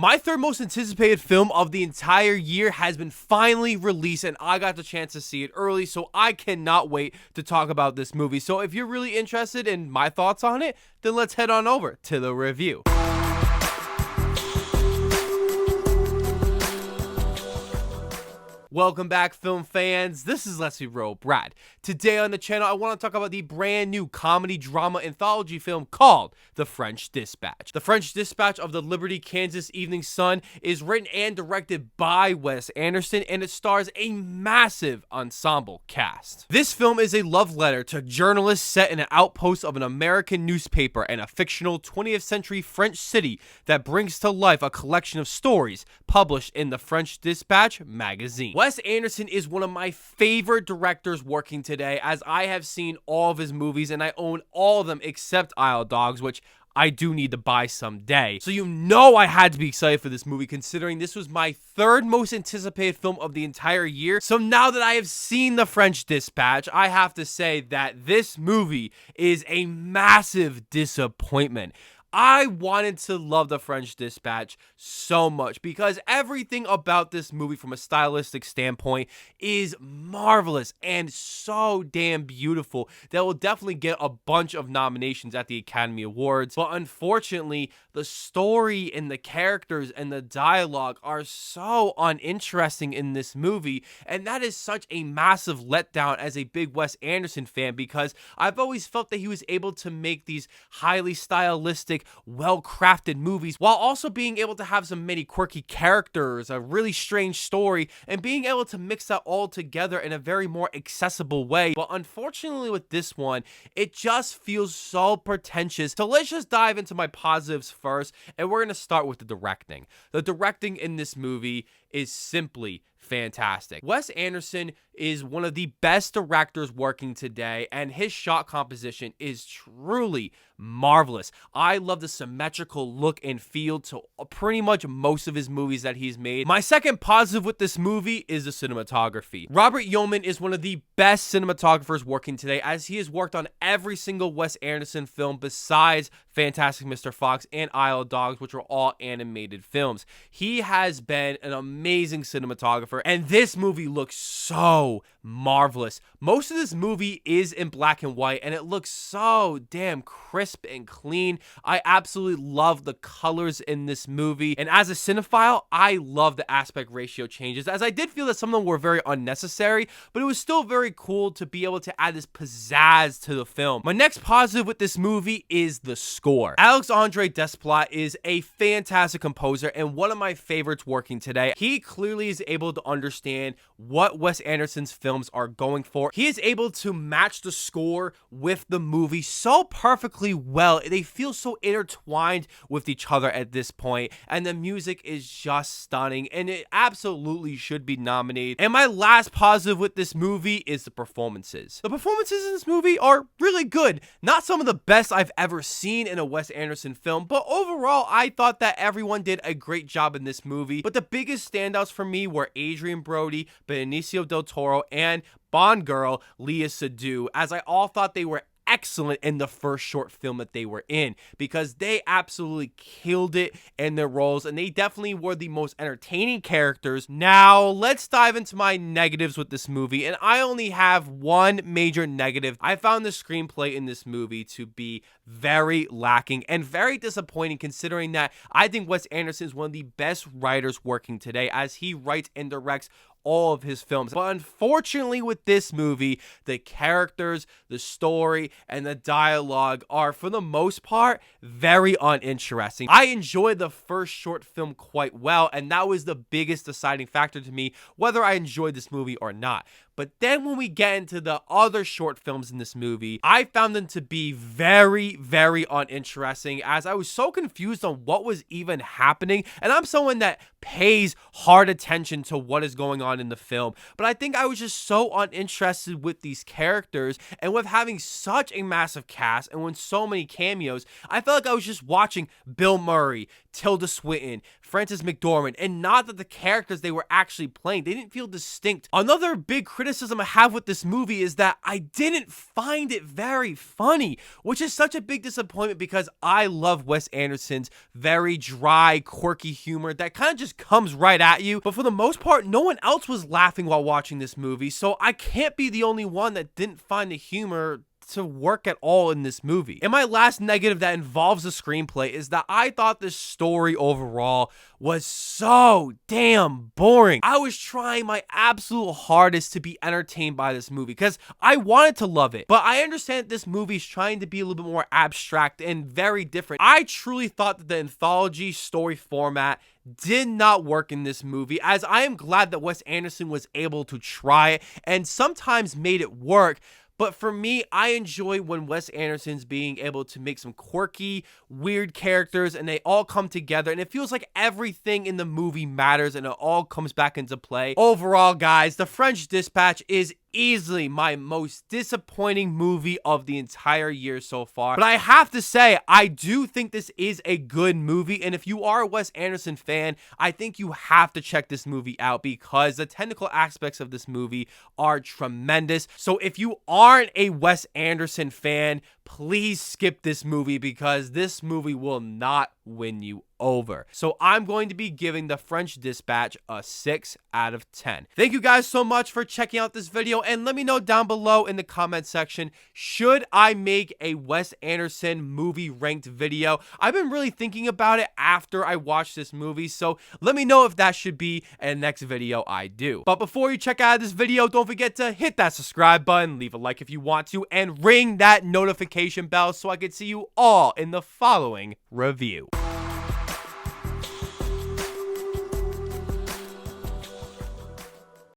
My third most anticipated film of the entire year has been finally released, and I got the chance to see it early, so I cannot wait to talk about this movie. So if you're really interested in my thoughts on it, then let's head on over to the review. Welcome back, film fans. This is Let's Be Real, Brad. Today on the channel, I want to talk about the brand new comedy drama anthology film called The French Dispatch. The French Dispatch of the Liberty, Kansas Evening Sun is written and directed by Wes Anderson, and it stars a massive ensemble cast. This film is a love letter to journalists set in an outpost of an American newspaper and a fictional 20th century French city that brings to life a collection of stories published in the French Dispatch magazine. Wes Anderson is one of my favorite directors working today, as I have seen all of his movies and I own all of them except Isle of Dogs, which I do need to buy someday. So you know I had to be excited for this movie, considering this was my third most anticipated film of the entire year. So now that I have seen The French Dispatch, I have to say that this movie is a massive disappointment. I wanted to love The French Dispatch so much because everything about this movie from a stylistic standpoint is marvelous and so damn beautiful that will definitely get a bunch of nominations at the Academy Awards. But unfortunately, the story and the characters and the dialogue are so uninteresting in this movie, and that is such a massive letdown as a big Wes Anderson fan, because I've always felt that he was able to make these highly stylistic, well-crafted movies while also being able to have some many quirky characters, a really strange story, and being able to mix that all together in a very more accessible way. But unfortunately with this one, it just feels so pretentious. So let's just dive into my positives first, and we're going to start with the directing. The directing in this movie is simply fantastic. Wes Anderson is one of the best directors working today, and his shot composition is truly marvelous. I love the symmetrical look and feel to pretty much most of his movies that he's made. My second positive with this movie is the cinematography. Robert Yeoman is one of the best cinematographers working today, as he has worked on every single Wes Anderson film besides Fantastic Mr. Fox and Isle of Dogs, which are all animated films. He has been an amazing cinematographer, and this movie looks so marvelous. Most of this movie is in black and white, and it looks so damn crisp and clean. I absolutely love the colors in this movie, and as a cinephile, I love the aspect ratio changes, as I did feel that some of them were very unnecessary, but it was still very cool to be able to add this pizzazz to the film. My next positive with this movie is the score. Alexandre Desplat is a fantastic composer and one of my favorites working today. He clearly is able to understand what Wes Anderson's films are going for. He is able to match the score with the movie so perfectly well. They feel so intertwined with each other at this point, and the music is just stunning, and it absolutely should be nominated. And my last positive with this movie is the performances. The performances in this movie are really good. Not some of the best I've ever seen in a Wes Anderson film, but overall, I thought that everyone did a great job in this movie. But the biggest standouts for me were Adrien Brody, Benicio del Toro, and Bond girl Léa Seydoux, as I all thought they were excellent in the first short film that they were in, because they absolutely killed it in their roles, and they definitely were the most entertaining characters. Now let's dive into my negatives with this movie, and I only have one major negative. I found the screenplay in this movie to be very lacking and very disappointing, considering that I think Wes Anderson is one of the best writers working today, as he writes and directs all of his films. But unfortunately with this movie, the characters, the story, and the dialogue are, for the most part, very uninteresting. I enjoyed the first short film quite well, and that was the biggest deciding factor to me whether I enjoyed this movie or not. But then when we get into the other short films in this movie, I found them to be very, very uninteresting, as I was so confused on what was even happening. And I'm someone that pays hard attention to what is going on in the film, but I think I was just so uninterested with these characters, and with having such a massive cast and with so many cameos, I felt like I was just watching Bill Murray, Tilda Swinton, Frances McDormand, and not that the characters they were actually playing, they didn't feel distinct. Another big criticism I have with this movie is that I didn't find it very funny, which is such a big disappointment because I love Wes Anderson's very dry, quirky humor that kind of just comes right at you. But for the most part, no one else was laughing while watching this movie, so I can't be the only one that didn't find the humor to work at all in this movie. And my last negative that involves the screenplay is that I thought this story overall was so damn boring. I was trying my absolute hardest to be entertained by this movie because I wanted to love it, but I understand that this movie is trying to be a little bit more abstract and very different. I truly thought that the anthology story format did not work in this movie, as I am glad that Wes Anderson was able to try it and sometimes made it work. But for me, I enjoy when Wes Anderson's being able to make some quirky, weird characters and they all come together and it feels like everything in the movie matters and it all comes back into play. Overall, guys, The French Dispatch is easily my most disappointing movie of the entire year so far. But I have to say, I do think this is a good movie, and if you are a Wes Anderson fan, I think you have to check this movie out because the technical aspects of this movie are tremendous. So if you aren't a Wes Anderson fan, please skip this movie because this movie will not win you over. So I'm going to be giving The French Dispatch a 6 out of 10. Thank you guys so much for checking out this video, and let me know down below in the comment section, should I make a Wes Anderson movie ranked video? I've been really thinking about it after I watched this movie, so let me know if that should be a next video I do. But before you check out this video, don't forget to hit that subscribe button, leave a like if you want to, and ring that notification bell so I can see you all in the following review.